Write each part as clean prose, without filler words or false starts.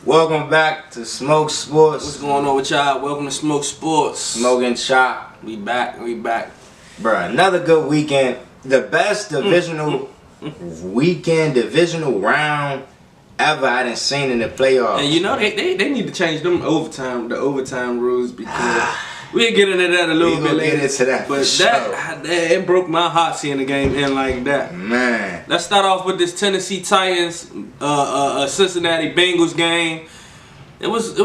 Welcome back to Smoke Sports. What's going on with y'all? Welcome to Smoke Sports. Smoke and Chop. We back. Bruh, another good weekend. The best divisional divisional round ever I done seen in the playoffs. And you know, they need to change the overtime rules because we'll get into that a little bit later. Get into that, but it broke my heart seeing the game end like that. Man. Let's start off with this Tennessee Titans Cincinnati Bengals game. It was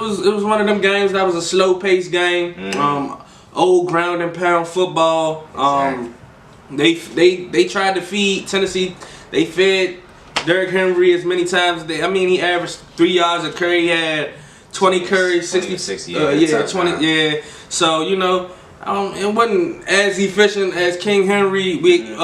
one of them games that was a slow paced game. Old ground and pound football. They tried to feed Tennessee. They fed Derrick Henry as many times as he averaged 3 yards a carry. He had 20 carries, 60 20. Yeah. So it wasn't as efficient as King Henry. We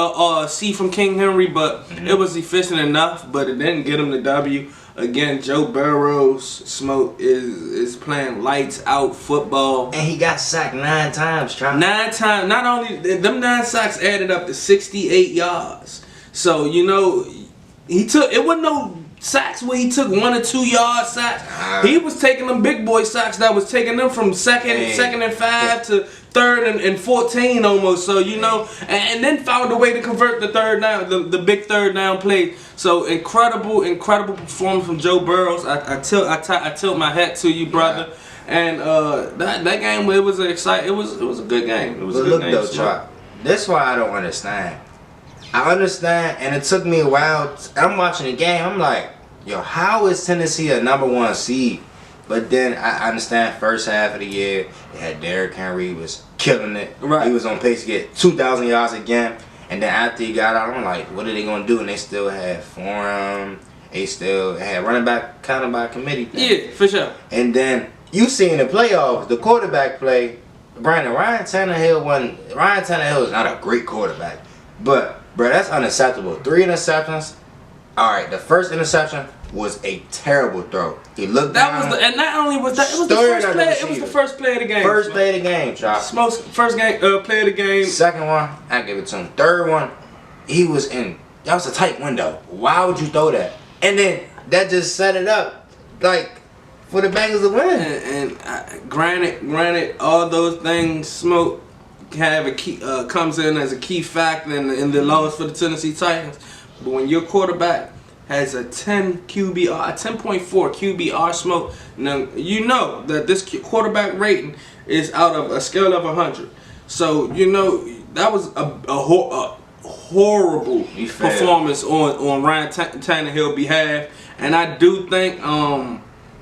see from King Henry, but it was efficient enough. But it didn't get him the W. Again, Joe Burrow's smoke is playing lights out football, and he got sacked 9 times. 9 times. Not only them 9 sacks added up to 68 yards. So it wasn't no sacks where he took 1 or 2 yard sacks. He was taking them big boy sacks that was taking them from second and 5 to 3rd and 14 almost. So and then found a way to convert the third down, the big third down play. So incredible performance from Joe Burrows. I tilt my hat to you, brother. Yeah. And that game, it was exciting. It was a good game. It was a good game. Look though, Chop, this is why I don't understand. I understand, and it took me a while. I'm watching the game. I'm like, yo, how is Tennessee a number 1 seed? But then I understand first half of the year, they had Derrick Henry, he was killing it. Right. He was on pace to get 2,000 yards again. And then after he got out, I'm like, what are they going to do? And they still had Forum. They still had running back kind of by committee thing. Yeah, for sure. And then you see in the playoffs, the quarterback play, Ryan Tannehill is not a great quarterback. But, bro, that's unacceptable. 3 interceptions. All right, the first interception was a terrible throw. He looked down. And not only was that, it was the first play. It was the first play of the game. First play of the game, Chop. First game play of the game. Second one, I give it to him. Third one, he was in. That was a tight window. Why would you throw that? And then that just set it up, like for the Bengals to win. And granted, all those things smoke have a key comes in as a key factor in the loss for the Tennessee Titans. But when your quarterback has a 10 QBR, a 10.4 QBR smoke, now you know that this quarterback rating is out of a scale of 100. So that was a horrible performance on Ryan Tannehill's behalf, and I do think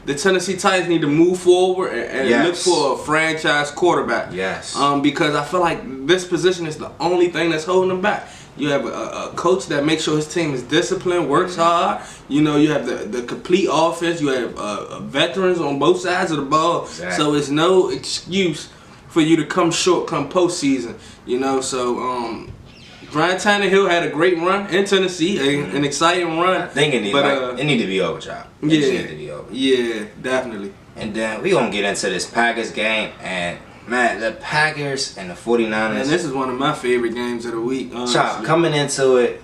the Tennessee Titans need to move forward and look for a franchise quarterback. Yes. Because I feel like this position is the only thing that's holding them back. You have a coach that makes sure his team is disciplined, works hard. You have the complete offense. You have veterans on both sides of the ball. Exactly. So it's no excuse for you to come short come postseason. So Ryan Tannehill had a great run in Tennessee, an exciting run. I think it need to be over, Chop. It need to be over. Yeah, definitely. And then we gonna get into this Packers game, and man, the Packers and the 49ers. And this is one of my favorite games of the week. Chop, coming into it,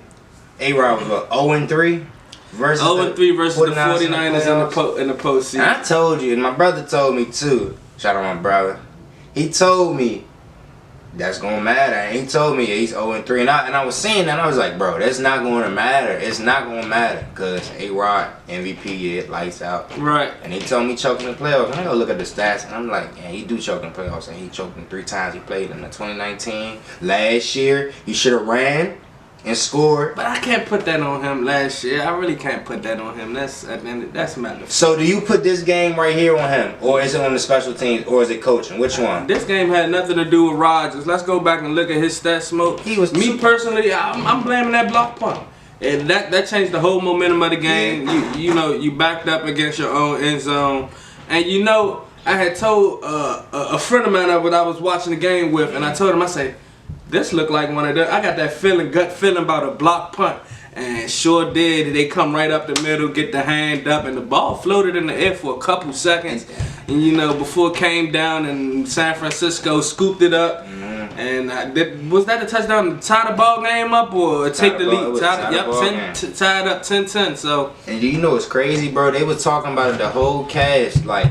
A-Rod was what, 0-3 versus 0-3 versus the 49ers in the postseason. And I told you, and my brother told me too. Shout out my brother. He told me that's gonna matter. And he told me he's 0-3, and I was saying that, I was like, bro, that's not gonna matter. It's not gonna matter because A-Rod MVP lights out. Right. And he told me choking the playoffs. And I go look at the stats, and I'm like, yeah, he do choke in the playoffs, and he choked them 3 times. He played in the 2019. Last year, he should have ran and scored. But I can't put that on him last year. I really can't put that on him. That's matter. So do you put this game right here on him, or is it on the special teams, or is it coaching? Which one? This game had nothing to do with Rodgers. Let's go back and look at his stats. Smoke. Personally, I'm blaming that block punt. And that changed the whole momentum of the game. Yeah. You backed up against your own end zone, and I had told a friend of mine that I was watching the game with, and I told him, I said, this looked like one of them. I got that gut feeling about a block punt. And sure did. They come right up the middle, get the hand up, and the ball floated in the air for a couple seconds. And before it came down, and San Francisco scooped it up. And was that a touchdown to tie the ball game up or take the lead? Tied up 10-10. So. And you know what's crazy, bro? They was talking about it the whole cast. Like,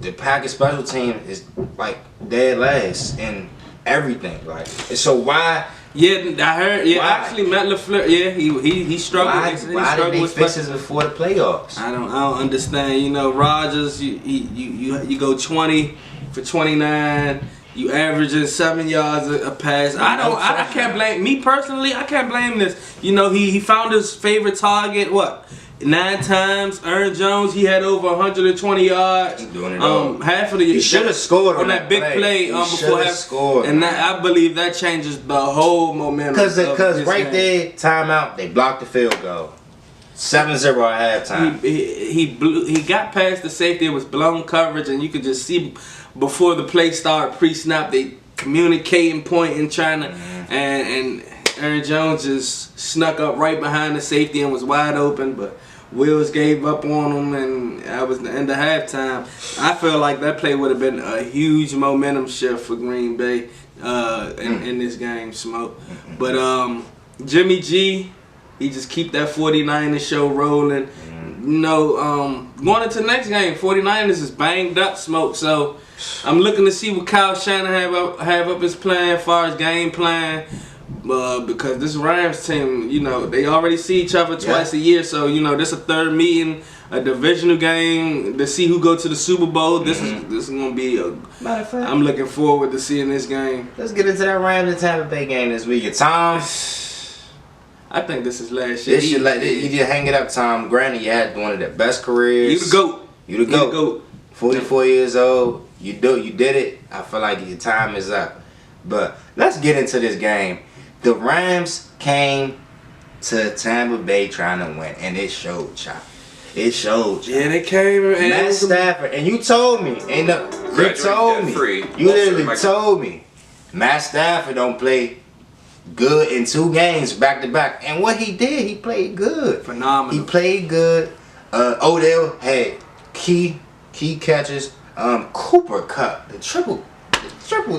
the Packers special team is like dead last in everything. Like, so why? Yeah, I heard. Yeah, why? Actually, Matt LaFleur. Yeah, he struggled. Why did they fix this before the playoffs? I don't understand. You know, Rodgers. You go 20 for 29. You averaging 7 yards a pass. I can't blame me personally. I can't blame this. You know, he found his favorite target. What? 9 times. Aaron Jones, he had over 120 yards. He's doing it all. Half of the he should have scored on that big play. Before half scored. And I believe that changes the whole momentum. Because right there, timeout, they blocked the field goal. 7-0 at halftime. He got past the safety. It was blown coverage, and you could just see before the play started, pre-snap, they communicating, pointing, trying to, and Aaron Jones just snuck up right behind the safety and was wide open, but Wills gave up on him, and that was the end of halftime. I feel like that play would have been a huge momentum shift for Green Bay in this game, Smoke. But Jimmy G, he just keep that 49ers show rolling. You know, going into the next game, 49ers is banged up, Smoke. So I'm looking to see what Kyle Shanahan have up his plan as far as game plan. Because this Rams team, you know, they already see each other twice a year. So, you know, this is a third meeting, a divisional game to see who go to the Super Bowl. This is going to be a... Matter of fact, I'm looking forward to seeing this game. Let's get into that Rams and Tampa Bay game this weekend. Tom, I think this is last year. You just hang it up, Tom. Granted, you had one of the best careers. You the GOAT. You the GOAT. 44 years old. You did it. I feel like your time is up. But let's get into this game. The Rams came to Tampa Bay trying to win, and it showed, y'all. It showed, y'all. Yeah, they came and Matt Stafford, and you told me, you literally told me, Matt Stafford don't play good in 2 games back to back, and what he did, he played good. Phenomenal. He played good. Odell had key catches. Cooper Kupp, the triple.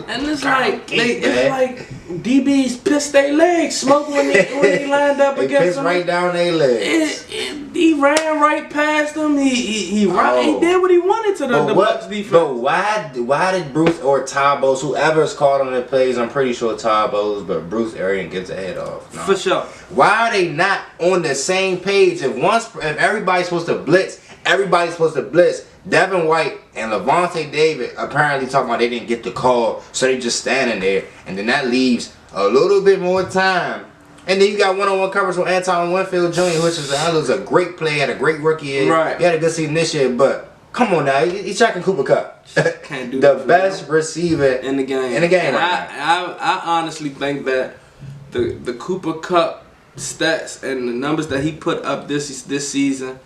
And it's like DBs pissed their legs, Smoke when they lined up they against him. Right down their legs. He ran right past them. He did what he wanted to the Bucs defense. But why did Bruce or Todd Bowles, whoever's called on the plays, I'm pretty sure Todd Bowles, but Bruce Arians gets a head off. No. For sure. Why are they not on the same page? If everybody's supposed to blitz, everybody's supposed to blitz. Devin White and Levante David apparently talking about they didn't get the call, so they just standing there, and then that leaves a little bit more time. And then you got one-on-one coverage with Antoine Winfield Jr., which was a great play, had a great rookie year. Right. He had a good season this year, but come on now, he's tracking Cooper Kupp. Can't do the best receiver in the game. I honestly think that the Cooper Kupp stats and the numbers that he put up this season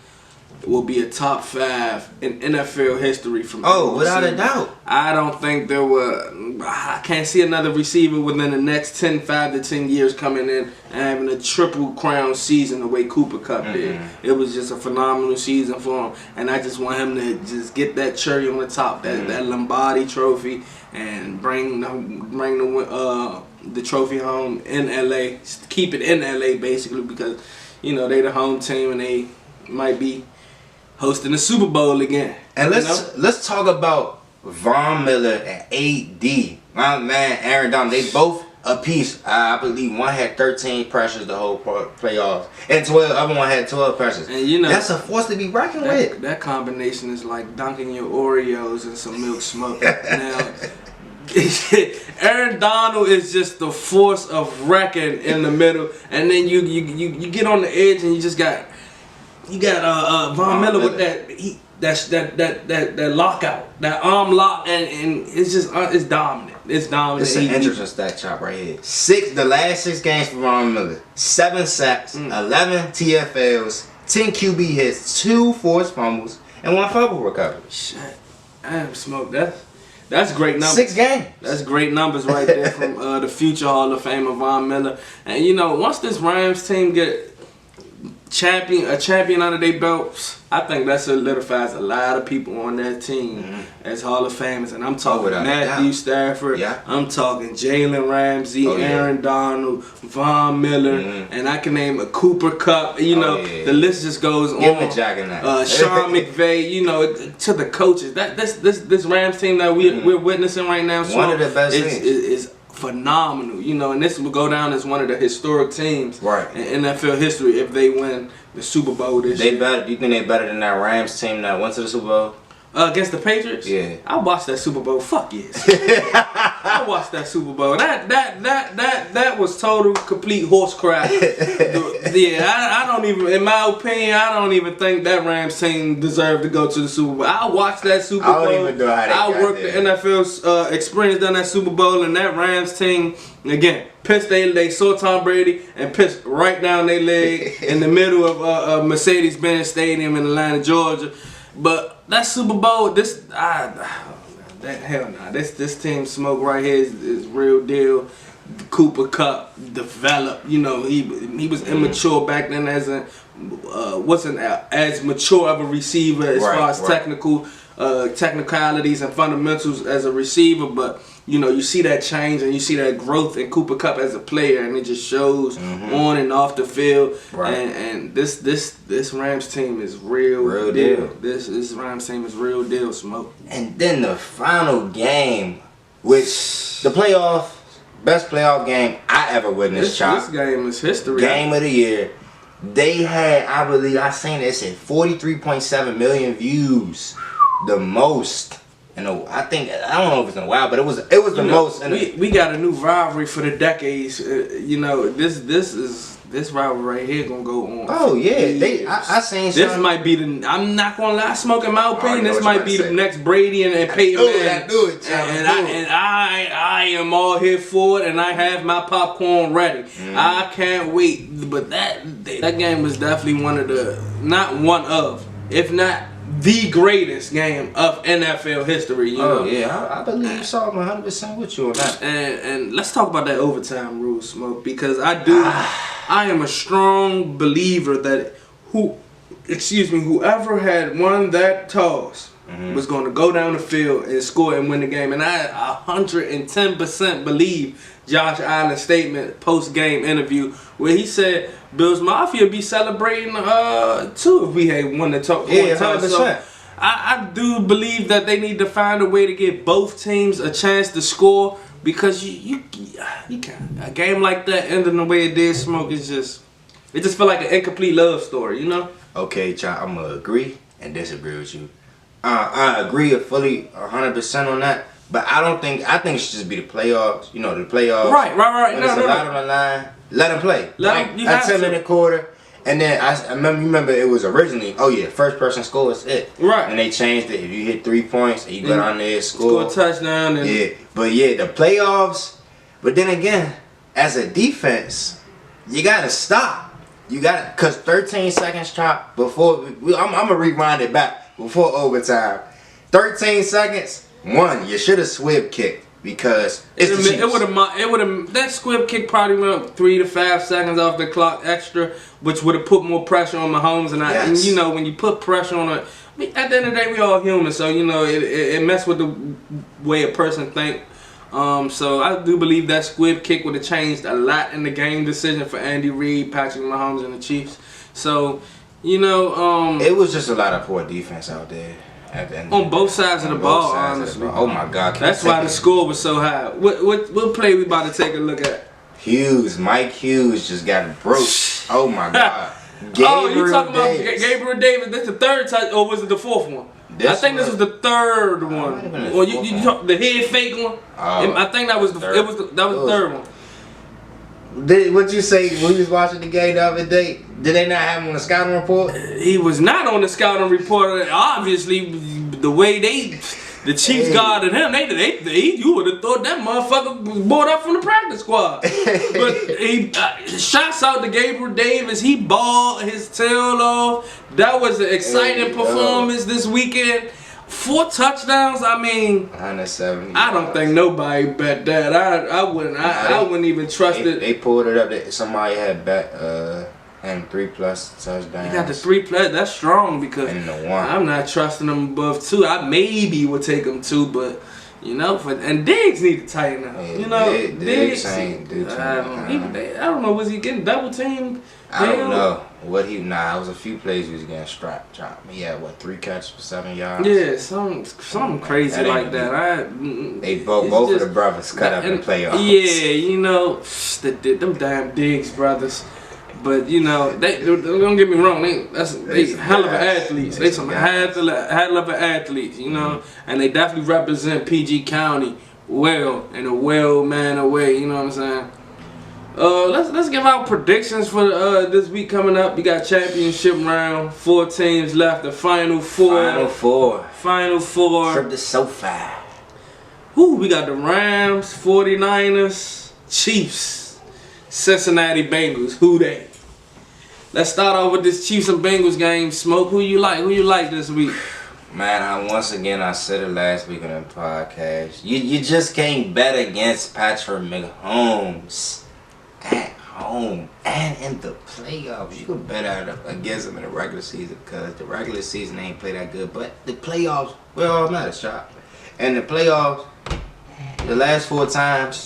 will be a top 5 in NFL history from without a doubt. I don't think I can't see another receiver within the next 5 to 10 years coming in and having a triple crown season the way Cooper Kupp did. It was just a phenomenal season for him, and I just want him to just get that cherry on the top, that Lombardi trophy, and bring the trophy home in LA. Keep it in LA basically, because you know they the home team and they might be hosting the Super Bowl again. And let's talk about Von Miller and AD. My man Aaron Donald, they both a piece. I believe one had 13 pressures the whole playoffs, and 12. Other one had 12 pressures. And you know that's a force to be reckoned with. That combination is like dunking your Oreos in some milk smoke. Now, Aaron Donald is just the force of wrecking in the middle, and then you get on the edge and you just got. You got Von Miller with that lockout, that arm lock, and it's just it's dominant. It's dominant. It's an interesting stat chop right here. The last 6 games for Von Miller: 7 sacks, 11 TFLs, 10 QB hits, 2 forced fumbles, and 1 fumble recovery. Shit, damn, Smoke. That's great numbers. 6 games. That's great numbers right there from the future Hall of Famer Von Miller. And you know, once this Rams team champion under their belts, I think that solidifies a lot of people on that team as Hall of Famers. And I'm talking Matthew Stafford, I'm talking Jalen Ramsey, Aaron Donald, Von Miller, and I can name a Cooper Kupp. You know, the list just goes on. Give me Jack in that. Sean McVay, you know, to the coaches. This Rams team that we're witnessing right now, one of the best teams. Is phenomenal, you know, and this will go down as one of the historic teams in NFL history if they win the Super Bowl this year. Do you think they better than that Rams team that went to the Super Bowl? Against the Patriots? Yeah. I watched that Super Bowl. Fuck yes. I watched that Super Bowl. That was total complete horse crap. I don't even, in my opinion, I don't even think that Rams team deserved to go to the Super Bowl. I watched that Super Bowl. I don't even know how they got worked there. the NFL experience down that Super Bowl, and that Rams team, again, pissed they saw Tom Brady and pissed right down their leg in the middle of Mercedes-Benz Stadium in Atlanta, Georgia. But that Super Bowl, this team smoke right here is real deal. Cooper Kupp developed, you know, he was immature back then as wasn't as mature of a receiver as far as technicalities and fundamentals as a receiver, but you know, you see that change and you see that growth in Cooper Kupp as a player, and it just shows on and off the field. And this Rams team is real deal. This Rams team is real deal, Smoke. And then the final game, which the best playoff game I ever witnessed. This game is history. Game of the year. They had, I believe, I seen it said 43.7 million views, the most. I don't know if it's in a while, but it was the most. We got a new rivalry for the decades. You know, this rivalry right here gonna go on. Oh yeah, I seen. This might be the. I'm not gonna lie, Smoke. In my opinion, this might be the next Brady and Peyton Manning. I am all here for it, and I have my popcorn ready. I can't wait. But that game was definitely if not the greatest game of NFL history. You know? I believe you saw 100% with you on that. And let's talk about that overtime rule, Smoke, because I am a strong believer that whoever had won that toss was going to go down the field and score and win the game. And I 110% believe Josh Allen's statement post-game interview where he said Bills Mafia be celebrating too if we had won the toss. Yeah, 100%. So I do believe that they need to find a way to give both teams a chance to score, because you can't. A game like that ending the way it did, Smoke, it just felt like an incomplete love story, you know? Okay, Chad, I'm gonna agree and disagree with you. I agree fully 100% on that, but I think it should just be the playoffs. You know, the playoffs. Right. When it's a lot on the line, let them play. A 10-minute quarter. And then I remember it was originally, first person scores it. Right. And they changed it. If you hit 3 points and you go down there, score a touchdown. And the playoffs. But then again, as a defense, you gotta stop. Cause 13 seconds chop before. I'm gonna rewind it back before overtime. 13 seconds. You should have squib kicked. Because it would have that squib kick probably went 3 to 5 seconds off the clock extra, which would have put more pressure on Mahomes. And you know, when you put pressure on at the end of the day, we all human, so you know it messed with the way a person think. So I do believe that squib kick would have changed a lot in the game decision for Andy Reid, Patrick Mahomes, and the Chiefs. So you know, it was just a lot of poor defense out there. On both sides of the ball, honestly. Oh my God! That's why the score was so high. What play we about to take a look at? Mike Hughes just got broke. Oh my God! You talking about Gabriel Davis? That's the third touch, or was it the fourth one? I think this was the third one. Or you talk the head fake one? I think that was the third one. What you say when you was watching the game the other day? Did they not have him on the scouting report? He was not on the scouting report. Obviously, the way the Chiefs guarded him, you would have thought that motherfucker was brought up from the practice squad. But he shouts out to Gabriel Davis. He balled his tail off. That was an exciting performance this weekend. 4 touchdowns. I mean, 170. I don't think nobody bet that. I wouldn't even trust it. They pulled it up. Somebody had bet And 3+ touchdowns. He got the 3+. That's strong because And the 1. I'm not trusting him above 2. I maybe would take him 2, but you know, and Diggs need to tighten up. Yeah, you know, Diggs Diggs. ain't I don't know. Was he getting double teamed? I don't know what he. Nah, it was a few plays he was getting strapped. He had 3 catches for 7 yards. Yeah, something crazy that like that. They both of the brothers cut up in the playoffs. Yeah, you know, them damn Diggs brothers. But you know, they don't get me wrong. They hell of athletes. They some hell of athletes. You know, and they definitely represent PG County well in a well manner way. You know what I'm saying? Let's give out predictions for this week coming up. We got championship round, 4 teams left. The final 4. Final 4. Trip to SoFi. Who we got? The Rams, 49ers, Chiefs, Cincinnati Bengals. Who they? Let's start off with this Chiefs and Bengals game. Smoke, who you like? Who you like this week? Man, once again I said it last week on the podcast. You just can't bet against Patrick Mahomes at home and in the playoffs. You can bet against him in the regular season because the regular season ain't play that good. But the playoffs, well, all matters, shot. And the playoffs, the last 4 times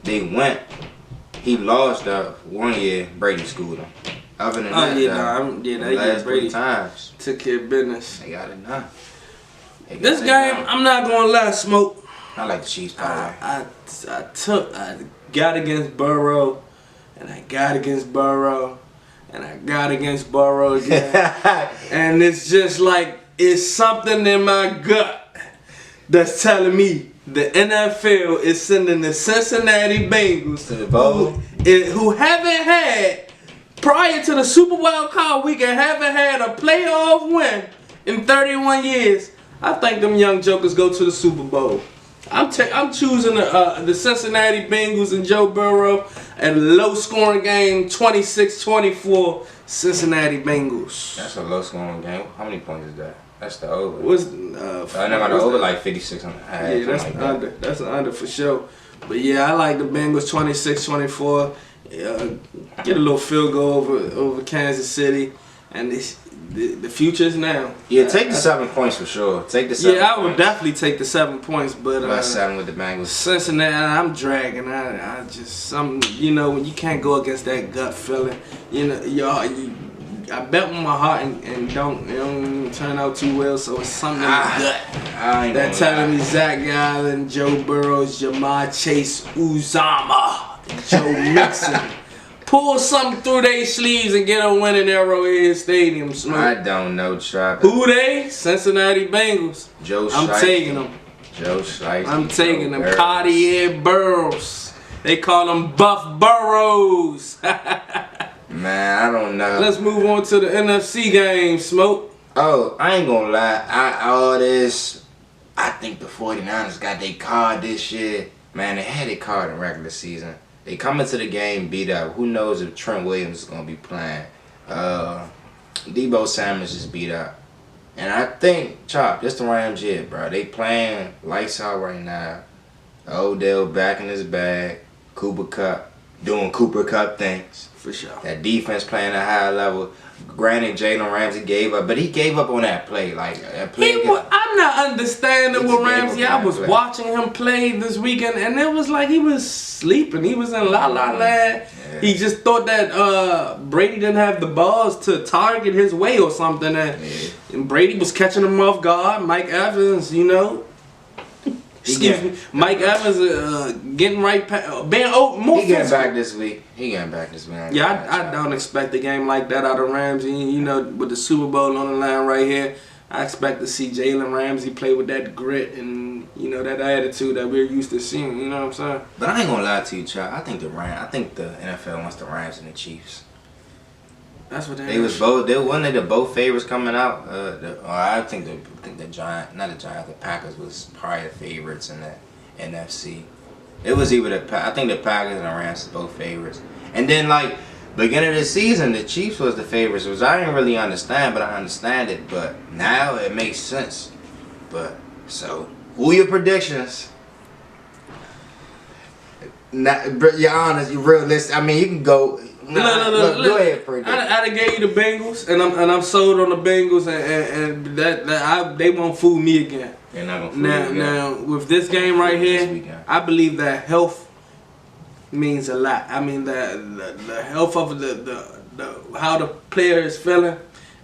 they went, he lost 1 year. Brady schooled him. Other than that, the last 3 times took care of business. They got it done. This game, I'm not gonna lie, Smoke. I like the Chiefs. I got against Burrow, and I got against Burrow, and I got against Burrow again, and it's just like it's something in my gut that's telling me the NFL is sending the Cincinnati Bengals to the bowl, who haven't had. Prior to the Super Wild weekend, haven't had a playoff win in 31 years. I think them young jokers go to the Super Bowl. I'm choosing the Cincinnati Bengals and Joe Burrow and a low-scoring game, 26-24, Cincinnati Bengals. That's a low-scoring game. How many points is that? That's the over. I never the over like 56 on the half. Yeah, that's like under. That's an under for sure. But yeah, I like the Bengals 26-24. Get a little field goal over Kansas City, and the future is now. Yeah, take the 7 points for sure. Take the 7 Yeah, I would definitely take the 7 points, but about 7 with the Bengals. Cincinnati, I'm dragging. I just you know, when you can't go against that gut feeling, you know, I bet with my heart and don't turn out too well, so it's something in the gut that telling me Zach Allen, Joe Burrow, Jamar Chase, Uzama, Joe Mixon. Pull something through their sleeves and get a win in Arrowhead Stadium. Smoke. I don't know, Trap. Who they? Cincinnati Bengals. I'm taking them. Joe Shiesty. I'm taking them. Cartier Burrows. They call them Buff Burrows. Man, I don't know. Let's move on to the NFC game, Smoke. Oh, I ain't gonna lie. I think the 49ers got their card this year. Man, they had their card in regular season. They come into the game beat up. Who knows if Trent Williams is going to be playing. Debo Samuels is beat up. And I think, Chop, this the Rams year, bro. They playing lights out right now. Odell back in his bag. Cooper Kupp doing Cooper Kupp things. For sure. That defense playing at a high level. Granted, Jalen Ramsey gave up, but he gave up on that play. Like that play. I'm not understanding with Ramsey. I was watching him play this weekend, and it was like he was sleeping. He was in la la land. Yeah. He just thought that Brady didn't have the balls to target his way or something. And Brady was catching him off guard. Mike Evans, you know. Excuse me, Mike Evans getting right more. He getting back this week. Yeah, I don't expect a game like that out of Ramsey. You know, with the Super Bowl on the line right here, I expect to see Jalen Ramsey play with that grit and, you know, that attitude that we're used to seeing. You know what I'm saying? But I ain't gonna lie to you, Chuck. I think the NFL wants the Rams and the Chiefs. That's what they was both. They wasn't the both favorites coming out. I think the Giants, not the Giants, the Packers was probably the favorites in the NFC. It was either I think the Packers and the Rams were both favorites. And then like beginning of the season, the Chiefs was the favorites, which I didn't really understand, but I understand it. But now it makes sense. But so, who are your predictions? You're honest, you're realistic. I mean, you can go. Look, go ahead, predict. I done gave you the Bengals, and I'm sold on the Bengals, and they won't fool me again. They're not gonna fool you again. Now, with this game right here, I believe that health means a lot. I mean, the health of the how the player is feeling.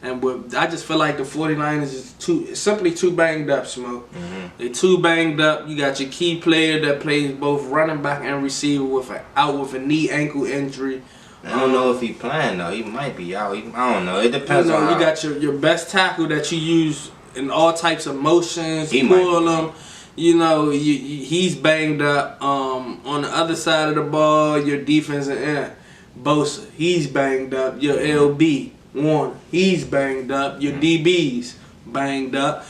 And I just feel like the 49ers is simply too banged up, Smoke. Mm-hmm. They're too banged up. You got your key player that plays both running back and receiver out with a knee ankle injury. I don't know if he's playing though. He might be out. I don't know. It depends on. You got your best tackle that you use in all types of motions. He pull him. He's banged up. On the other side of the ball, your defensive end, Bosa, he's banged up. Your LB. One, he's banged up. Your DB's banged up.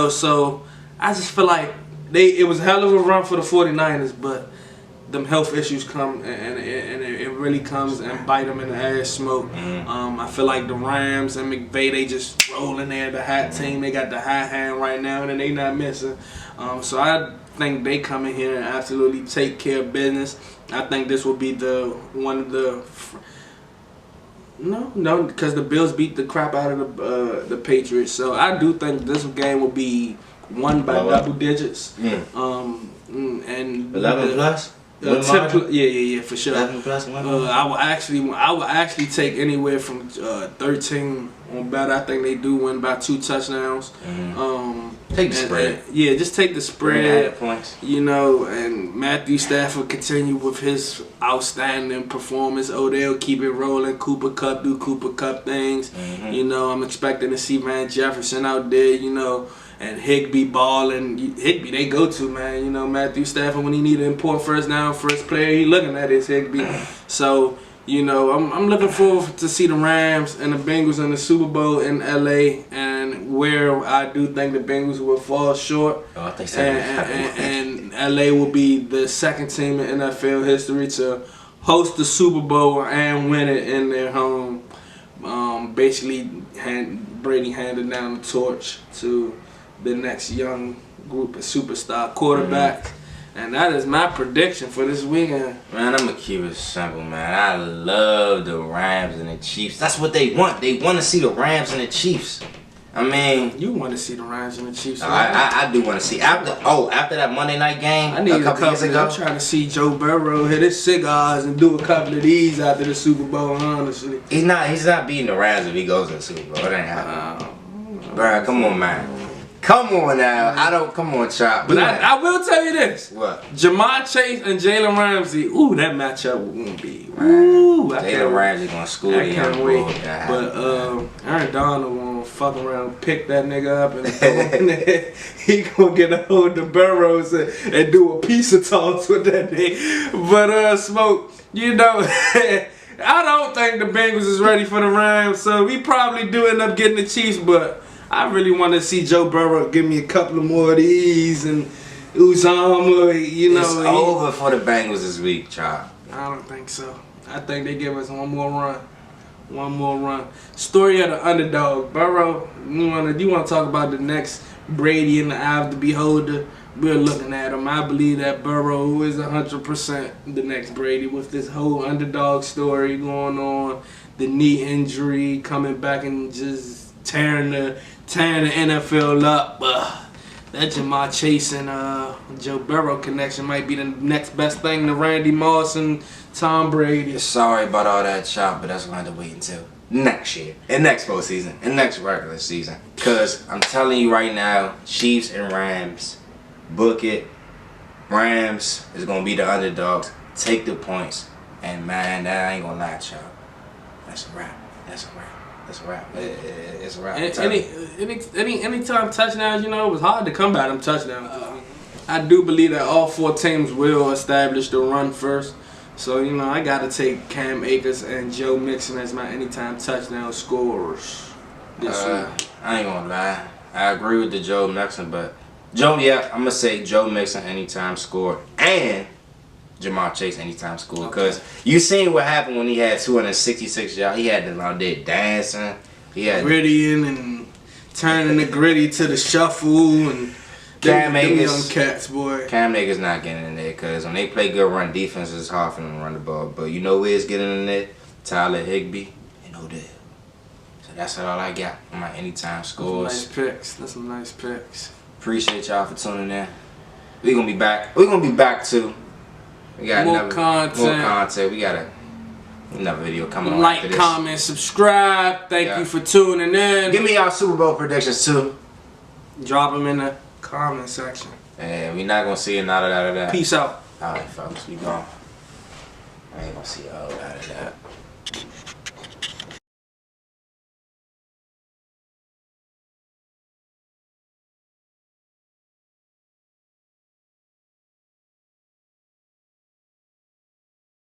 So I just feel like it was a hell of a run for the 49ers, but them health issues come and it really comes and bite them in the ass, Smoke. I feel like the Rams and McVay, they just rolling there, the hot team. They got the hot hand right now, and they not missing. So I think they come in here and absolutely take care of business. I think this will be one of the. No, because the Bills beat the crap out of the Patriots. So I do think this game will be won by double digits. And 11 plus. 10 yeah, for sure. 11 plus. I will actually take anywhere from 13 on bet. I think they do win by 2 touchdowns. Take the spread. Just take the spread. Points. And Matthew Stafford continue with his outstanding performance. Odell keep it rolling. Cooper Kupp do Cooper Kupp things. I'm expecting to see Van Jefferson out there. And Higbee balling. Higbee, they go to, man. Matthew Stafford, when he need an important first down, first player he looking at is Higbee. So, I'm looking forward to see the Rams and the Bengals in the Super Bowl in LA, and where I do think the Bengals will fall short. Oh, I think so. And LA will be the second team in NFL history to host the Super Bowl and win it in their home. Basically, Brady handed down the torch to the next young group of superstar quarterbacks. And that is my prediction for this weekend. Man, I'm going to keep it simple, man. I love the Rams and the Chiefs. That's what they want. They want to see the Rams and the Chiefs. I mean... You want to see the Rams and the Chiefs. I do want to see. After that Monday night game I need a couple years ago. I'm trying to see Joe Burrow hit his cigars and do a couple of these after the Super Bowl, honestly. He's not beating the Rams if he goes to the Super Bowl. It ain't happening. Bruh, come on, man. Come on now. Come on, Chop. But I will tell you this. What? Jamar Chase and Jalen Ramsey. Ooh, that matchup won't be. Ooh, Jalen Ramsey gonna school the young boy. But Aaron Donald won't fuck around, pick that nigga up, and throw him in there. He gonna get a hold of the Burrows and do a pizza toss with that nigga. But Smoke, I don't think the Bengals is ready for the Rams, so we probably do end up getting the Chiefs, but I really want to see Joe Burrow give me a couple of more of these and Uzama, It's over for the Bengals this week, Chop. I don't think so. I think they give us one more run. One more run. Story of the underdog. Burrow, you want to talk about the next Brady in the eye of the beholder? We're looking at him. I believe that Burrow is 100% the next Brady with this whole underdog story going on. The knee injury, coming back and just tearing the NFL up. That Jamar Chase and Joe Burrow connection might be the next best thing to Randy Moss and Tom Brady. Sorry about all that, Chop, but that's going to have to wait until next year, and next postseason, and next regular season. Because I'm telling you right now, Chiefs and Rams, book it. Rams is going to be the underdogs. Take the points. And man, that ain't going to lie, Chop. That's a wrap. That's a wrap. It's a wrap. It's a wrap. Anytime touchdowns, it was hard to come by them touchdowns. I do believe that all 4 teams will establish the run first. So, I got to take Cam Akers and Joe Mixon as my anytime touchdown scorers this week. I ain't going to lie. I agree with the Joe Mixon, but I'm going to say Joe Mixon anytime score and Jamar Chase anytime score, because you seen what happened when he had 266 yards. He had them out there dancing. He had grittying and turning the gritty to the shuffle and Cam Akers, young cats, boy. Cam Akers not getting in there because when they play good run defense, it's hard for them to run the ball. But you know where it's getting in there? Tyler Higbee, and Odell. So that's all I got on my anytime scores. Nice picks. That's some nice picks. Appreciate y'all for tuning in. We gonna be back. We gonna be back too. We got More content. We got another video coming on. Like, comment, subscribe. Thank you for tuning in. Give me y'all Super Bowl predictions too. Drop them in the comment section. And we not gonna see none of that. Peace out. Alright, folks, we gone. I ain't gonna see all out of that.